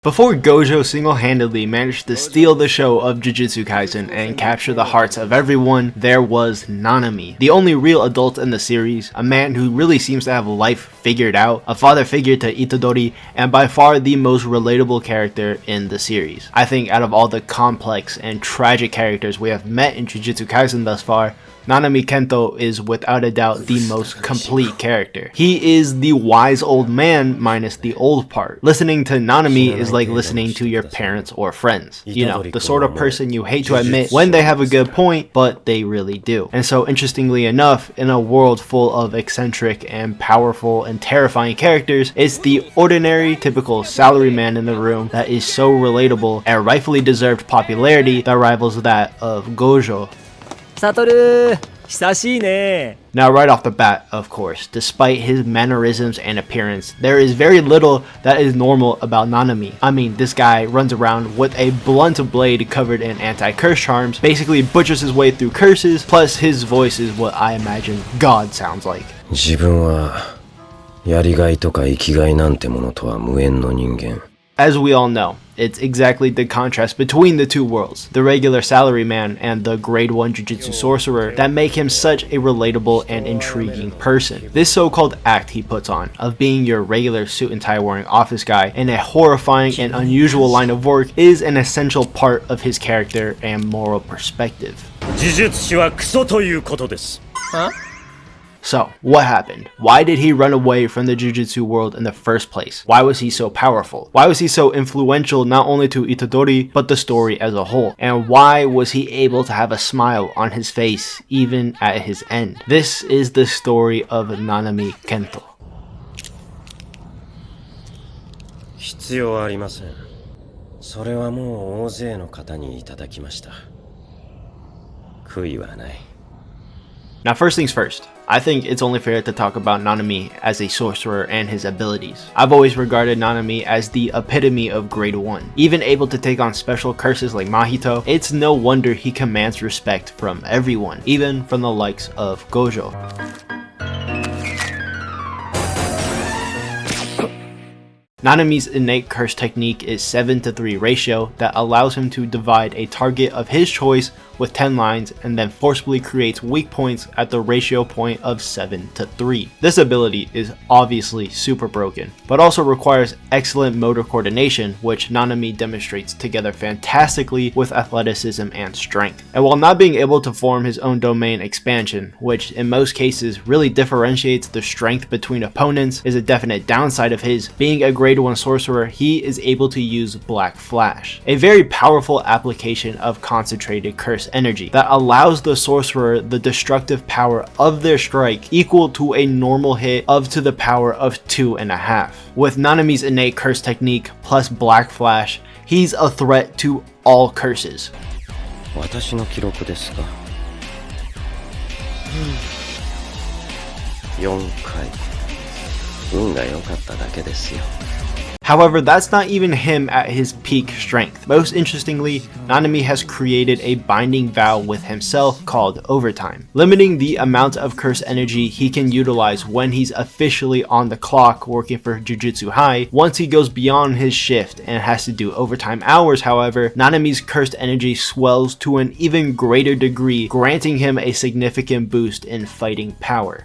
Before Gojo single-handedly managed to steal the show of Jujutsu Kaisen and capture the hearts of everyone, there was Nanami, the only real adult in the series, a man who really seems to have life figured out, a father figure to Itadori, and by far the most relatable character in the series. I think out of all the complex and tragic characters we have met in Jujutsu Kaisen thus far, Nanami Kento is without a doubt the most complete character. He is the wise old man minus the old part. Listening to Nanami is like listening to your parents or friends. You know, the sort of person you hate to admit when they have a good point, but they really do. And so interestingly enough, in a world full of eccentric and powerful and terrifying characters, it's the ordinary, typical salaryman in the room that is so relatable and rightfully deserved popularity that rivals that of Gojo. Satoru, 久しいね. Now right off the bat, of course, despite his mannerisms and appearance, there is very little that is normal about Nanami. I mean, this guy runs around with a blunt blade covered in anti-curse charms, basically butchers his way through curses, plus his voice is what I imagine God sounds like. 自分はやりがいとか生きがいなんてものとは無縁の人間。 As we all know, it's exactly the contrast between the two worlds, the regular salaryman and the grade 1 Jujutsu sorcerer, that make him such a relatable and intriguing person. This so-called act he puts on, of being your regular suit and tie wearing office guy in a horrifying and unusual line of work, is an essential part of his character and moral perspective. 呪術師はクソということです。Huh? So, what happened? Why did he run away from the Jujutsu world in the first place? Why was he so powerful? Why was he so influential not only to Itadori, but the story as a whole? And why was he able to have a smile on his face even at his end? This is the story of Nanami Kento. 必要はありません。それはもう大勢の方にいただきました。悔いはない。 Now first things first, I think it's only fair to talk about Nanami as a sorcerer and his abilities. I've always regarded Nanami as the epitome of grade 1. Even able to take on special curses like Mahito, it's no wonder he commands respect from everyone, even from the likes of Gojo. Nanami's innate curse technique is 7-3 ratio that allows him to divide a target of his choice with 10 lines and then forcibly creates weak points at the ratio point of 7-3. This ability is obviously super broken, but also requires excellent motor coordination, which Nanami demonstrates together fantastically with athleticism and strength. And while not being able to form his own domain expansion, which in most cases really differentiates the strength between opponents, is a definite downside of his, being a grade 1 sorcerer, he is able to use Black Flash, a very powerful application of concentrated curse energy that allows the sorcerer the destructive power of their strike equal to a normal hit of to the power of 2.5. With Nanami's innate curse technique plus Black Flash, he's a threat to all curses. 私の記録ですか。4回。運が良かっただけですよ。 However, that's not even him at his peak strength. Most interestingly, Nanami has created a binding vow with himself called Overtime, limiting the amount of curse energy he can utilize when he's officially on the clock working for Jujutsu High. Once he goes beyond his shift and has to do overtime hours, however, Nanami's cursed energy swells to an even greater degree, granting him a significant boost in fighting power.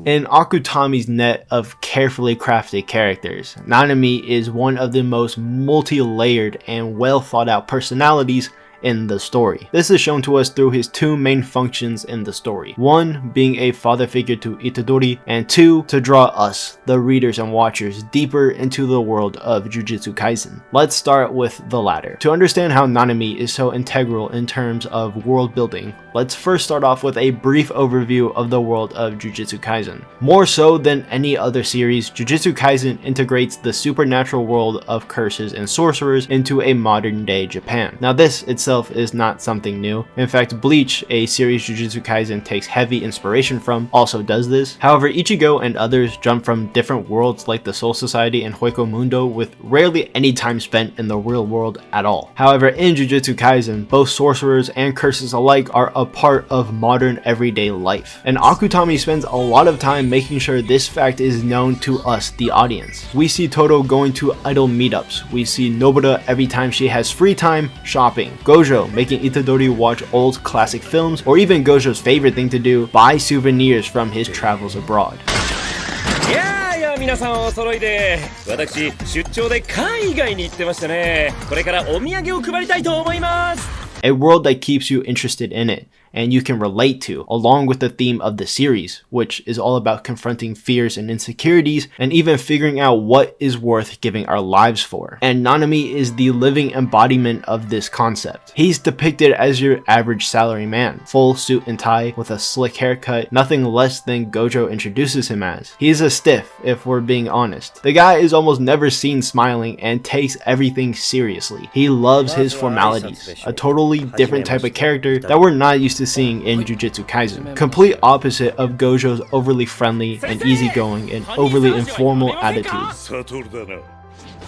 In Akutami's net of carefully crafted characters, Nanami is one of the most multi-layered and well thought out personalities in the story. This is shown to us through his two main functions in the story. One, being a father figure to Itadori, and two, to draw us, the readers and watchers, deeper into the world of Jujutsu Kaisen. Let's start with the latter. To understand how Nanami is so integral in terms of world building, let's first start off with a brief overview of the world of Jujutsu Kaisen. More so than any other series, Jujutsu Kaisen integrates the supernatural world of curses and sorcerers into a modern day Japan. Now this itself itself is not something new. In fact, Bleach, a series Jujutsu Kaisen takes heavy inspiration from, also does this. However, Ichigo and others jump from different worlds like the Soul Society and Hueco Mundo with rarely any time spent in the real world at all. However, in Jujutsu Kaisen, both sorcerers and curses alike are a part of modern everyday life. And Akutami spends a lot of time making sure this fact is known to us, the audience. We see Todo going to idol meetups. We see Nobita every time she has free time shopping. Gojo making Itadori watch old classic films, or even Gojo's favorite thing to do, buy souvenirs from his travels abroad. 皆さんお揃いで、私出張で海外に行ってましたね。これからお土産を配りたいと思います。 A world that keeps you interested in it and you can relate to, along with the theme of the series, which is all about confronting fears and insecurities and even figuring out what is worth giving our lives for. And Nanami is the living embodiment of this concept. He's depicted as your average salary man, full suit and tie with a slick haircut, nothing less than Gojo introduces him as. He's a stiff, if we're being honest. The guy is almost never seen smiling and takes everything seriously. He loves his formalities, a totally different type of character that we're not used to seeing in Jujutsu Kaisen. Complete opposite of Gojo's overly friendly and easygoing and overly informal attitude.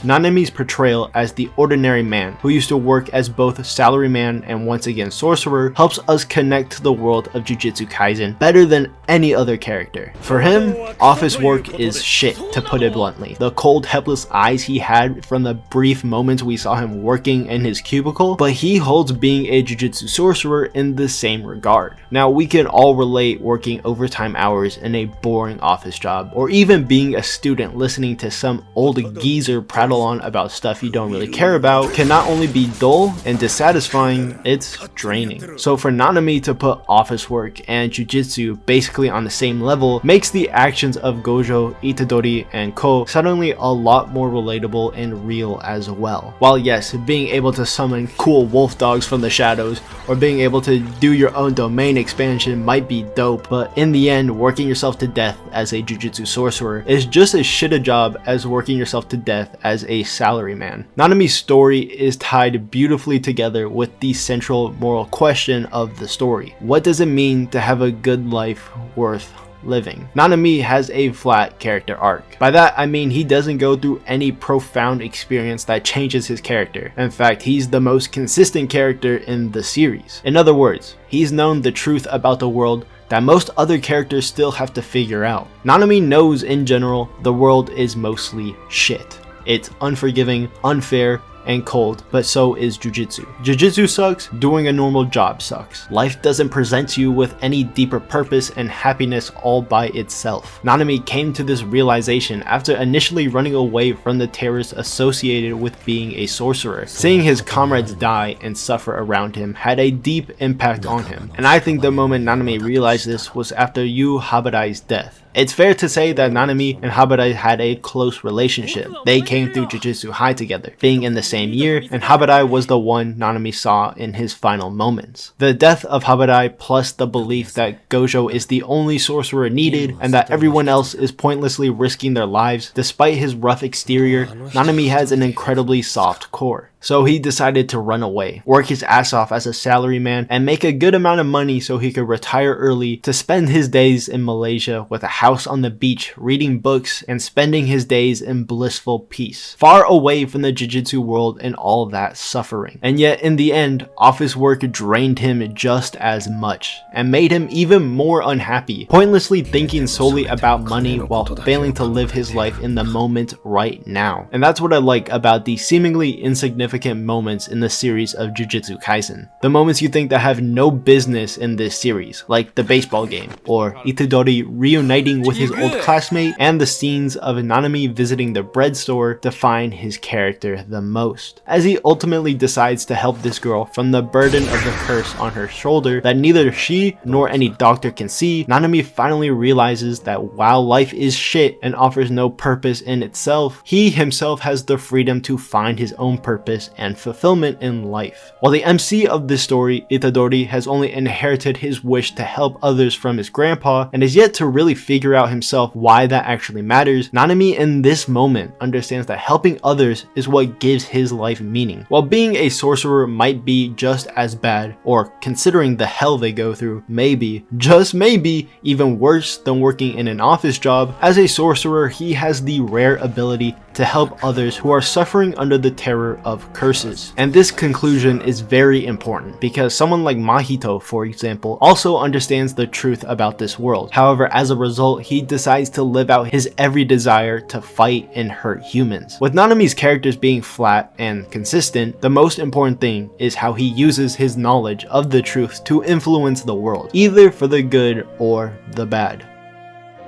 Nanami's portrayal as the ordinary man who used to work as both salaryman and once again sorcerer helps us connect to the world of Jujutsu Kaisen better than any other character. For him, office work is shit, to put it bluntly. The cold, helpless eyes he had from the brief moments we saw him working in his cubicle, but he holds being a Jujutsu sorcerer in the same regard. Now, we can all relate working overtime hours in a boring office job, or even being a student listening to some old geezer prattle on about stuff you don't really care about can not only be dull and dissatisfying, it's draining. So for Nanami to put office work and Jujutsu basically on the same level makes the actions of Gojo, Itadori, and Ko suddenly a lot more relatable and real as well. While yes, being able to summon cool wolf dogs from the shadows or being able to do your own domain expansion might be dope, but in the end, working yourself to death as a Jujutsu sorcerer is just as shit a job as working yourself to death as a salaryman. Nanami's story is tied beautifully together with the central moral question of the story. What does it mean to have a good life worth living? Nanami has a flat character arc. By that I mean he doesn't go through any profound experience that changes his character. In fact, he's the most consistent character in the series. In other words, he's known the truth about the world that most other characters still have to figure out. Nanami knows in general the world is mostly shit. It's unforgiving, unfair, and cold, but so is Jujutsu. Jujutsu sucks, doing a normal job sucks. Life doesn't present you with any deeper purpose and happiness all by itself. Nanami came to this realization after initially running away from the terrors associated with being a sorcerer. Seeing his comrades die and suffer around him had a deep impact on him, and I think the moment Nanami realized this was after Yu Habadai's death. It's fair to say that Nanami and Habadai had a close relationship. They came through Jujutsu High together, being in the same year, and Habadai was the one Nanami saw in his final moments. The death of Habadai plus the belief that Gojo is the only sorcerer needed and that everyone else is pointlessly risking their lives. Despite his rough exterior, Nanami has an incredibly soft core. So he decided to run away, work his ass off as a salaryman, and make a good amount of money so he could retire early to spend his days in Malaysia with a house on the beach, reading books, and spending his days in blissful peace, far away from the Jujutsu world and all that suffering. And yet in the end, office work drained him just as much, and made him even more unhappy, pointlessly thinking solely about money while failing to live his life in the moment right now. And that's what I like about the seemingly insignificant moments in the series of Jujutsu Kaisen. The moments you think that have no business in this series, like the baseball game, or Itadori reuniting with his old classmate, and the scenes of Nanami visiting the bread store define his character the most, as he ultimately decides to help this girl from the burden of the curse on her shoulder that neither she nor any doctor can see. Nanami finally realizes that while life is shit and offers no purpose in itself, he himself has the freedom to find his own purpose purpose and fulfillment in life. While the MC of this story, Itadori, has only inherited his wish to help others from his grandpa and is yet to really figure out himself why that actually matters, Nanami in this moment understands that helping others is what gives his life meaning. While being a sorcerer might be just as bad, or considering the hell they go through, maybe, just maybe, even worse than working in an office job, as a sorcerer he has the rare ability to help others who are suffering under the terror of curses. And this conclusion is very important because someone like Mahito, for example, also understands the truth about this world. However, as a result, he decides to live out his every desire to fight and hurt humans. With Nanami's characters being flat and consistent, the most important thing is how he uses his knowledge of the truth to influence the world, either for the good or the bad.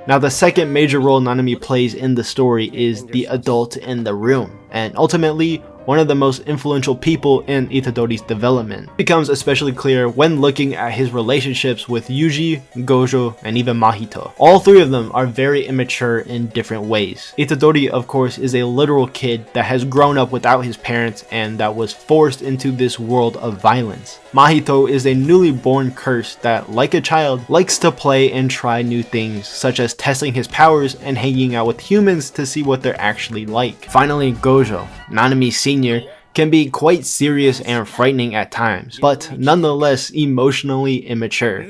Now, the second major role Nanami plays in the story is the adult in the room, and ultimately one of the most influential people in Itadori's development. It becomes especially clear when looking at his relationships with Yuji, Gojo, and even Mahito. All three of them are very immature in different ways. Itadori, of course, is a literal kid that has grown up without his parents and that was forced into this world of violence. Mahito is a newly born curse that, like a child, likes to play and try new things, such as testing his powers and hanging out with humans to see what they're actually like. Finally, Gojo, Nanami's senior, can be quite serious and frightening at times, but nonetheless emotionally immature.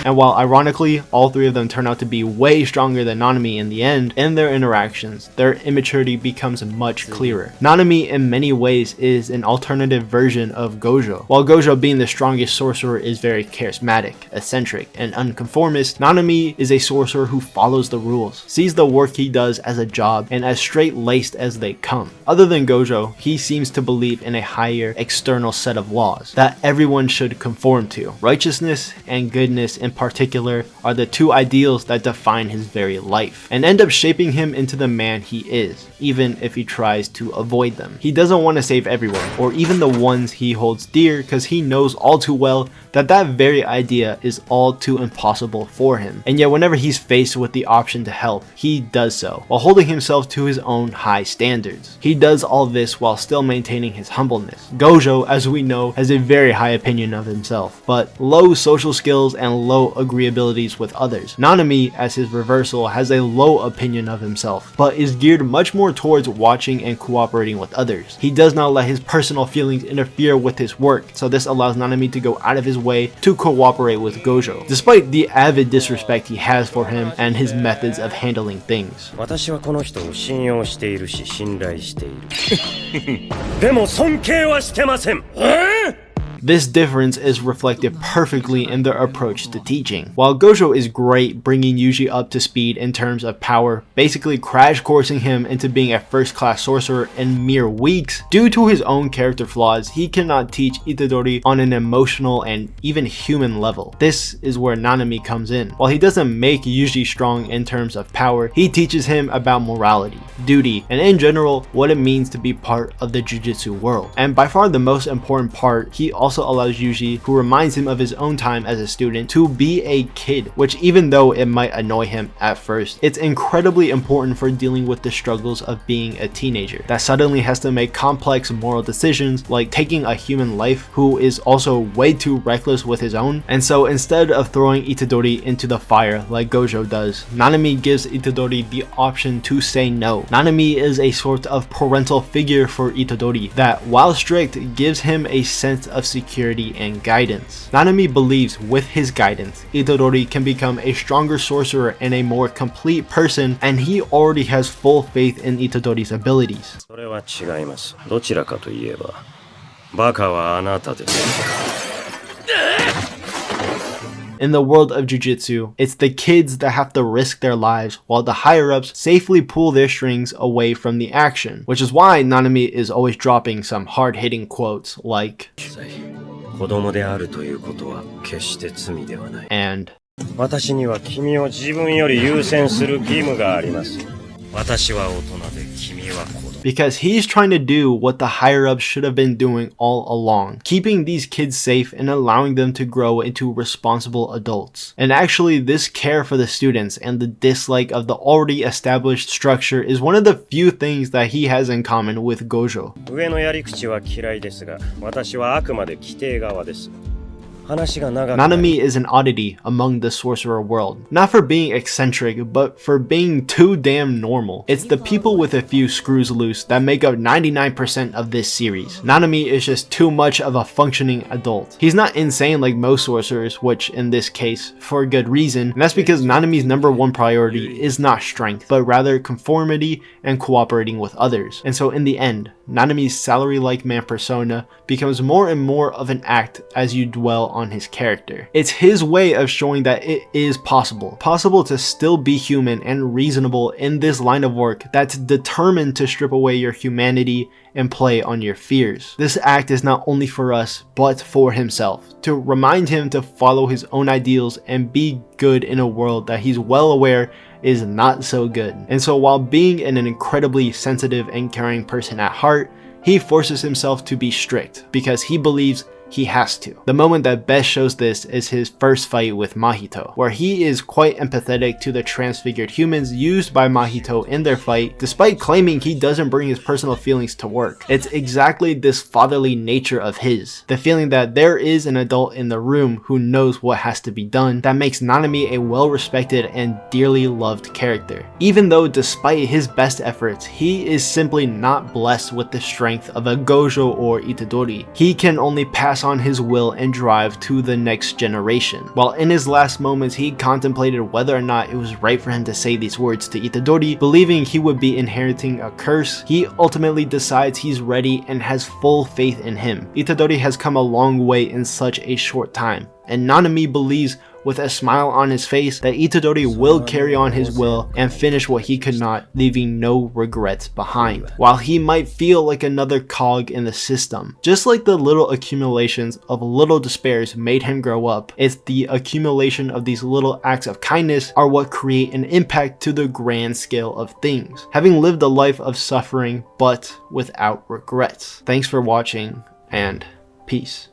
And while ironically, all three of them turn out to be way stronger than Nanami in the end, in their interactions, their immaturity becomes much clearer. Nanami in many ways is an alternative version of Gojo. While Gojo, being the strongest sorcerer, is very charismatic, eccentric, and unconformist, Nanami is a sorcerer who follows the rules, sees the work he does as a job, and as straight-laced as they come. Other than Gojo, he seems to believe in a higher external set of laws that everyone should conform to. Righteousness and goodness in particular are the two ideals that define his very life, and end up shaping him into the man he is, even if he tries to avoid them. He doesn't want to save everyone, or even the ones he holds dear, because he knows all too well that that very idea is all too impossible for him. And yet whenever he's faced with the option to help, he does so, while holding himself to his own high standards. He does all this while still maintaining his humbleness. Gojo, as we know, has a very high opinion of himself, but low social skills and low agreeabilities with others. Nanami, as his reversal, has a low opinion of himself, but is geared much more towards watching and cooperating with others. He does not let his personal feelings interfere with his work, so this allows Nanami to go out of his way to cooperate with Gojo, despite the avid disrespect he has for him and his methods of handling things. 私はこの人を信用しているし信頼している。でも尊敬はしてません。This difference is reflected perfectly in their approach to teaching. While Gojo is great bringing Yuji up to speed in terms of power, basically crash coursing him into being a first-class sorcerer in mere weeks, due to his own character flaws, he cannot teach Itadori on an emotional and even human level. This is where Nanami comes in. While he doesn't make Yuji strong in terms of power, he teaches him about morality, duty, and in general, what it means to be part of the Jujutsu world. And by far the most important part, he also allows Yuji, who reminds him of his own time as a student, to be a kid, which even though it might annoy him at first, it's incredibly important for dealing with the struggles of being a teenager that suddenly has to make complex moral decisions like taking a human life who is also way too reckless with his own. And so instead of throwing Itadori into the fire like Gojo does, Nanami gives Itadori the option to say no. Nanami is a sort of parental figure for Itadori that, while strict, gives him a sense of security and guidance. Nanami believes with his guidance, Itadori can become a stronger sorcerer and a more complete person, and he already has full faith in Itadori's abilities. それは違います。どちらかといえば、バカはあなたです。In the world of Jujutsu, it's the kids that have to risk their lives while the higher-ups safely pull their strings away from the action, which is why Nanami is always dropping some hard-hitting quotes like, 子供であるということは決して罪ではない。 and 私には君を自分より優先する義務があります。私は大人で君は子供 because he's trying to do what the higher ups should have been doing all along, keeping these kids safe and allowing them to grow into responsible adults. And actually, this care for the students and the dislike of the already established structure is one of the few things that he has in common with Gojo. 上のやり口は嫌いですが、私はあくまで規定側です。話が長くなる Nanami is an oddity among the sorcerer world, not for being eccentric, but for being too damn normal. It's the people with a few screws loose that make up 99% of this series. Nanami is just too much of a functioning adult. He's not insane like most sorcerers, which in this case, for a good reason, and that's because Nanami's #1 priority is not strength, but rather conformity and cooperating with others. And so in the end, Nanami's salary-like man persona becomes more and more of an act as you dwell on his character. It's his way of showing that it is possible to still be human and reasonable in this line of work that's determined to strip away your humanity and play on your fears. This act is not only for us, but for himself, to remind him to follow his own ideals and be good in a world that he's well aware is not so good. And so while being an incredibly sensitive and caring person at heart, he forces himself to be strict because he believes he has to. The moment that best shows this is his first fight with Mahito, where he is quite empathetic to the transfigured humans used by Mahito in their fight, despite claiming he doesn't bring his personal feelings to work. It's exactly this fatherly nature of his, the feeling that there is an adult in the room who knows what has to be done, that makes Nanami a well-respected and dearly loved character. Even though despite his best efforts, he is simply not blessed with the strength of a Gojo or Itadori. He can only pass on his will and drive to the next generation. While in his last moments he contemplated whether or not it was right for him to say these words to Itadori, believing he would be inheriting a curse, he ultimately decides he's ready and has full faith in him. Itadori has come a long way in such a short time, and Nanami believes with a smile on his face that Itadori will carry on his will and finish what he could not, leaving no regrets behind. While he might feel like another cog in the system, just like the little accumulations of little despairs made him grow up, it's the accumulation of these little acts of kindness are what create an impact to the grand scale of things. Having lived a life of suffering but without regrets. Thanks for watching, and peace.